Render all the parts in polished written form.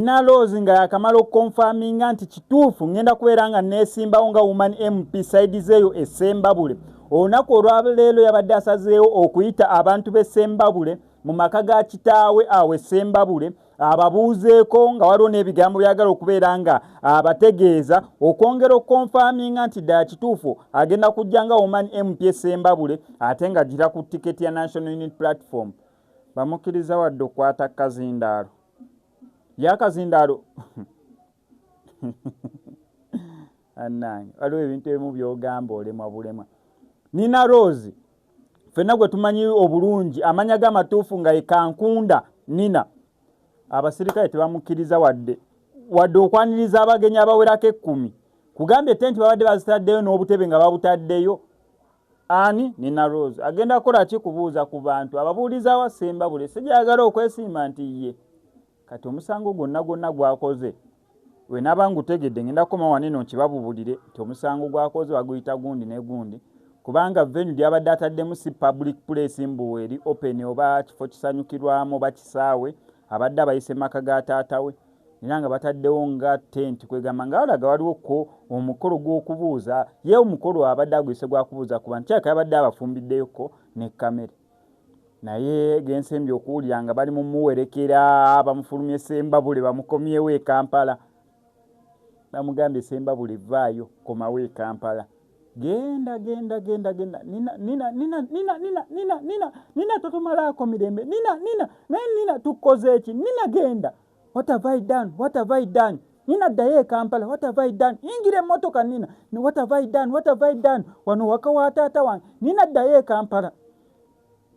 Nina Rose nga yakamala confirminga nti kituufu ngenda kubeera nga neesimbawo nga woman MP side zeeyo Esembabule. Olunaku olwaleero yabadde asazeewo okuyita abantu b'Esembabule mu maka ga kitaawe awo Esembabule ababuuzeeko nga waliwo n'ebigambo byagala okubeera nga abategeeza okwongera okonfaminga nti ddala kituufu agenda kujja nga woman MP Esembabule ate nga gira ku tiketi ya National Unity Platform. Bamukkiriza wadde okwata Kazindaalo. Yakazindaalo anange waliwo ebintu ebimu byogamba olemwa bulemwa. Nina Rose fenna gwe tumanyi obulungi amanya g'amatuufu nga Ekankunda Nina abasirikale tebamukkiriza wadde okwaniriza abagenyi abawerako 10 kugambye nti babadde bazitaddeyo n'obutebe nga babutaddeyo. Ani Nina Rose agenda kukola ki kubuuza ku bantu ababuuliza wa Esembabule sijagala okwesimba nti ye kati omusango gwonna gwakoze we nabangu tegedde ngenda koma waneno nkibabubulire nti omusango gwakoze baguyita gundi ne gundi kubanga venue lyabadde ataddemu si public place mbuweri open oba kifo kisanyukirwamu oba kisaawe abadde abayise maka ga taatawe era nga bataddewo nga tent kwegamba nga walaga waliwo ko omukolo gw'okubuuza ye omukolo abadde aguyise gwakubuuza ku bantu kyaka yabadde abafumbiddeyoko ne kamera naye gensembye okuwulira nga bali mu muwerekera bamufulumye Esembabule bamukomyewo e Kampala bamugambye Esembabule vaayo komawo e Kampala genda nina totumalaako mirembe nina tukoze eki nina genda what have I done nina ddayo e Kampala what have I done ingira emmotoka nina what have I done wano waka wa taata wange nina ddayo e Kampala.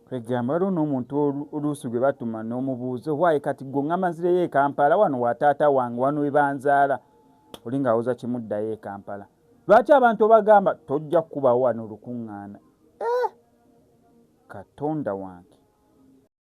Kwegamba waliwo n'omuntu oluusi gwe batuma n'omubuuzo waaye kati gwe ngamba nzireyo e Kampala wano wa taata wange wano we banzaala oli ng'awoza kimuddayo e Kampala. Lwaki abantu bagamba tojja kubawo wano lukuŋŋaana Katonda wange